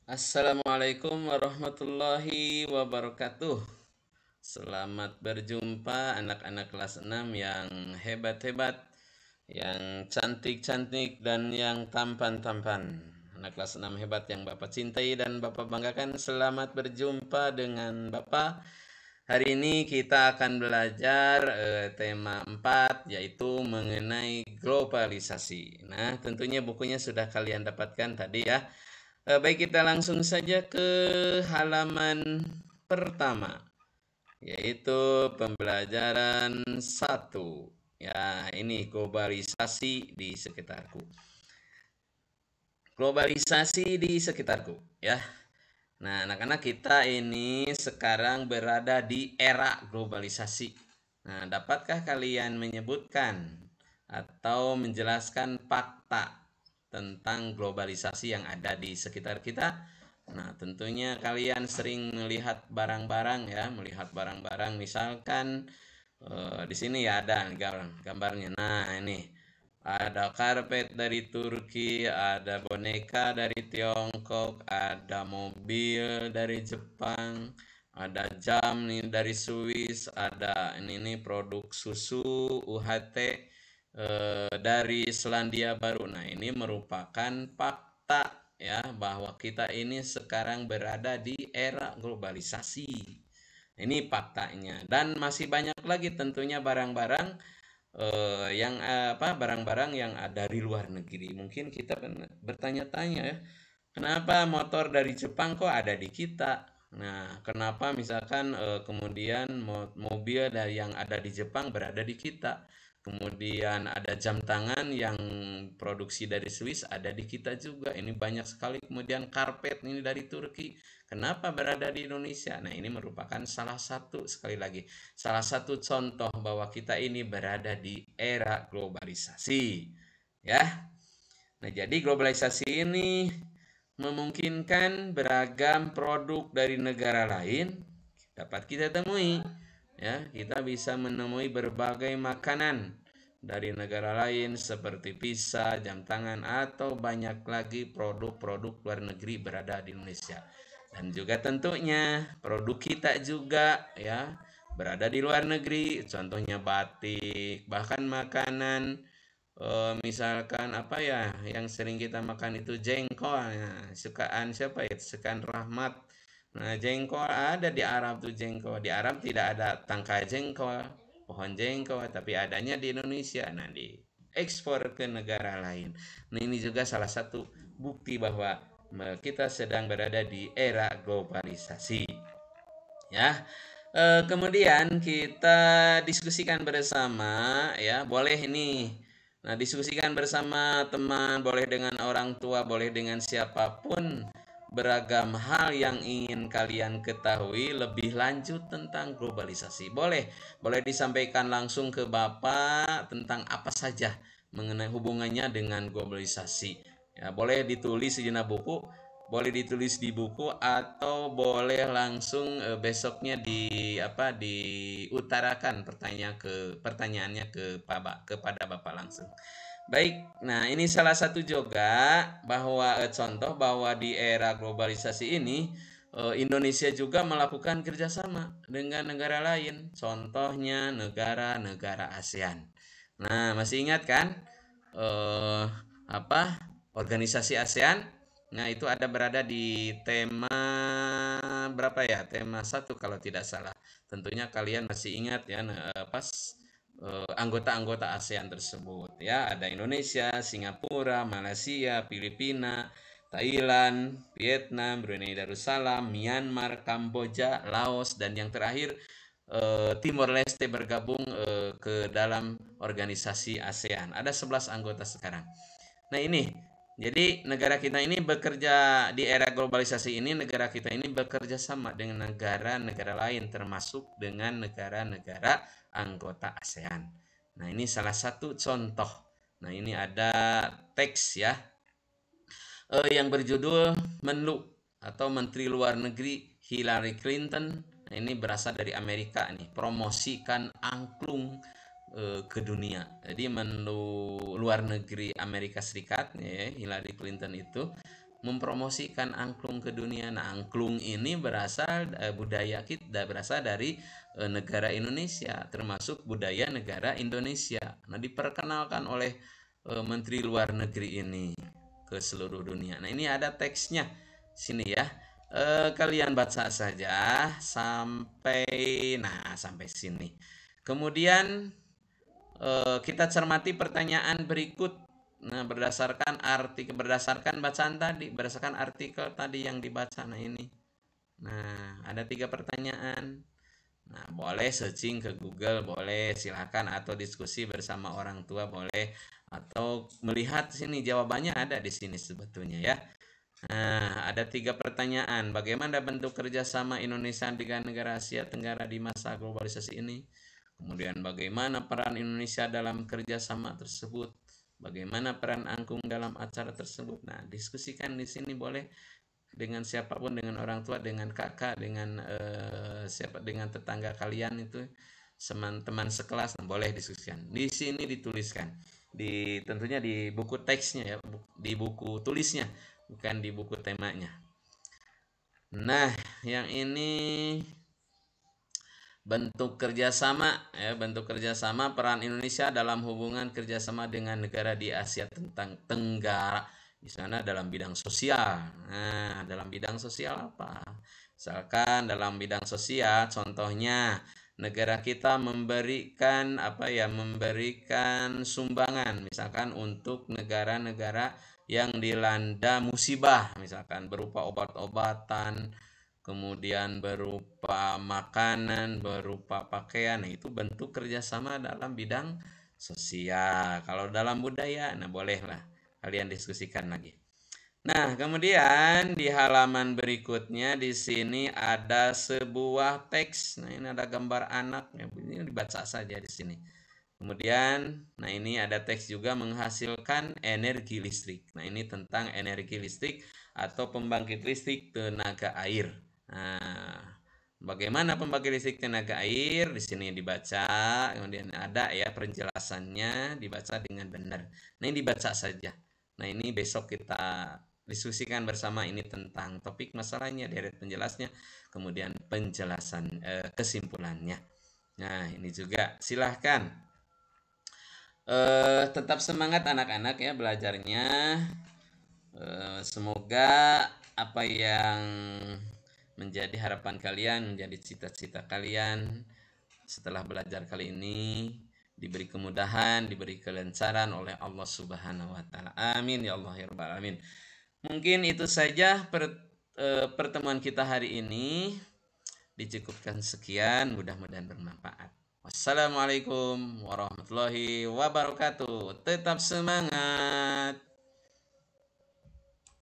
Assalamualaikum warahmatullahi wabarakatuh. Selamat berjumpa anak-anak kelas 6 yang hebat-hebat, yang cantik-cantik dan yang tampan-tampan. Anak kelas 6 hebat yang Bapak cintai dan Bapak banggakan, selamat berjumpa dengan Bapak. Hari ini kita akan belajar tema 4, yaitu mengenai globalisasi. Nah, tentunya bukunya sudah kalian dapatkan tadi ya. Baik, kita langsung saja ke halaman pertama, yaitu pembelajaran 1. Ya, ini globalisasi di sekitarku. Globalisasi di sekitarku, ya. Nah, anak-anak, kita ini sekarang berada di era globalisasi. Nah, dapatkah kalian menyebutkan atau menjelaskan fakta tentang globalisasi yang ada di sekitar kita? Nah, tentunya kalian sering melihat barang-barang ya, melihat barang-barang, misalkan di sini ya ada gambarnya. Nah, ini ada karpet dari Turki, ada boneka dari Tiongkok, ada mobil dari Jepang, ada jam nih dari Swiss, ada ini produk susu UHT dari Selandia Baru. Nah, ini merupakan fakta ya bahwa kita ini sekarang berada di era globalisasi. Ini faktanya, dan masih banyak lagi tentunya barang-barang yang barang-barang yang ada dari luar negeri. Mungkin kita bertanya-tanya ya, kenapa motor dari Jepang kok ada di kita? Nah, kenapa misalkan kemudian mobil dari yang ada di Jepang berada di kita? Kemudian ada jam tangan yang produksi dari Swiss ada di kita juga. Ini banyak sekali. Kemudian karpet ini dari Turki. Kenapa berada di Indonesia? Nah, ini merupakan salah satu, sekali lagi, salah satu contoh bahwa kita ini berada di era globalisasi. Ya. Nah, jadi globalisasi ini memungkinkan beragam produk dari negara lain dapat kita temui. Ya, kita bisa menemui berbagai makanan dari negara lain seperti pizza, jam tangan, atau banyak lagi produk-produk luar negeri berada di Indonesia. Dan juga tentunya produk kita juga ya berada di luar negeri, contohnya batik, bahkan makanan. Misalkan apa ya yang sering kita makan itu jengkol, nah, sukaan siapa ya, sukaan Rahmat. Nah, jengkol ada di Arab tuh. Jengkol di Arab tidak ada tangkai jengkol, pohon jengkol, tapi adanya di Indonesia. Nah, di ekspor ke negara lain. Nah, ini juga salah satu bukti bahwa kita sedang berada di era globalisasi ya. Kemudian kita diskusikan bersama ya, boleh ini. Nah, diskusikan bersama teman, boleh dengan orang tua, boleh dengan siapapun, beragam hal yang ingin kalian ketahui lebih lanjut tentang globalisasi. Boleh disampaikan langsung ke Bapak tentang apa saja mengenai hubungannya dengan globalisasi. Ya, boleh ditulis di buku, boleh ditulis di buku, atau boleh langsung besoknya diutarakan pertanyaannya kepada Bapak langsung. Baik, nah ini salah satu juga bahwa contoh bahwa di era globalisasi ini Indonesia juga melakukan kerjasama dengan negara lain, contohnya negara-negara ASEAN. Nah, masih ingat kan eh, organisasi ASEAN? Nah, itu ada berada di tema berapa ya? Tema satu kalau tidak salah. Tentunya kalian masih ingat ya, anggota-anggota ASEAN tersebut ya. Ada Indonesia, Singapura, Malaysia, Filipina, Thailand, Vietnam, Brunei Darussalam, Myanmar, Kamboja, Laos, dan yang terakhir Timor Leste bergabung ke dalam organisasi ASEAN. Ada 11 anggota sekarang. Nah, ini jadi negara kita ini bekerja di era globalisasi ini, negara kita ini bekerja sama dengan negara-negara lain termasuk dengan negara-negara anggota ASEAN. Nah, ini salah satu contoh. Nah, ini ada teks ya yang berjudul Menlu atau Menteri Luar Negeri Hillary Clinton. Nah, ini berasal dari Amerika nih, promosikan angklung ke dunia. Jadi Menlu Luar Negeri Amerika Serikat ya, Hillary Clinton itu mempromosikan angklung ke dunia. Nah, angklung ini berasal budaya kita berasal dari negara Indonesia, termasuk budaya negara Indonesia. Nah, diperkenalkan oleh Menteri Luar Negeri ini ke seluruh dunia. Nah, ini ada teksnya sini ya. Kalian baca saja sampai sini. Kemudian kita cermati pertanyaan berikut. Nah, berdasarkan artikel tadi yang dibaca. Nah, ini. Nah, ada 3 pertanyaan. Nah, boleh searching ke Google, boleh silakan, atau diskusi bersama orang tua boleh, atau melihat sini jawabannya ada di sini sebetulnya ya. Nah, ada 3 pertanyaan. Bagaimana bentuk kerjasama Indonesia dengan negara Asia Tenggara di masa globalisasi ini? Kemudian bagaimana peran Indonesia dalam kerjasama tersebut? Bagaimana peran angklung dalam acara tersebut? Nah, diskusikan di sini boleh dengan siapapun, dengan orang tua, dengan kakak, dengan dengan tetangga kalian itu, teman sekelas, boleh diskusikan. Di sini dituliskan, tentunya di buku teksnya ya, di buku tulisnya, bukan di buku temanya. Nah, yang ini bentuk kerjasama peran Indonesia dalam hubungan kerjasama dengan negara di Asia Tenggara, di sana dalam bidang sosial. Nah, dalam bidang sosial apa? Misalkan dalam bidang sosial, contohnya negara kita memberikan sumbangan, misalkan untuk negara-negara yang dilanda musibah, misalkan berupa obat-obatan, kemudian berupa makanan, berupa pakaian. Nah, itu bentuk kerjasama dalam bidang sosial. Kalau dalam budaya, nah bolehlah kalian diskusikan lagi. Nah, kemudian di halaman berikutnya di sini ada sebuah teks. Nah, ini ada gambar anak, ini dibaca saja di sini. Kemudian, nah ini ada teks juga, menghasilkan energi listrik. Nah, ini tentang energi listrik atau pembangkit listrik tenaga air. Nah, bagaimana pembangkit listrik tenaga air? Di sini dibaca, kemudian ada ya penjelasannya, dibaca dengan benar. Nah, ini dibaca saja. Nah, ini besok kita diskusikan bersama, ini tentang topik masalahnya, deret penjelasnya, kemudian penjelasan kesimpulannya. Nah, ini juga silahkan tetap semangat anak-anak ya belajarnya. Semoga apa yang menjadi harapan kalian, menjadi cita-cita kalian setelah belajar kali ini diberi kemudahan, diberi kelancaran oleh Allah Subhanahu wa taala. Amin ya Allah ya rabbal alamin. Mungkin itu saja pertemuan kita hari ini. Dicukupkan sekian, mudah-mudahan bermanfaat. Wassalamualaikum warahmatullahi wabarakatuh. Tetap semangat.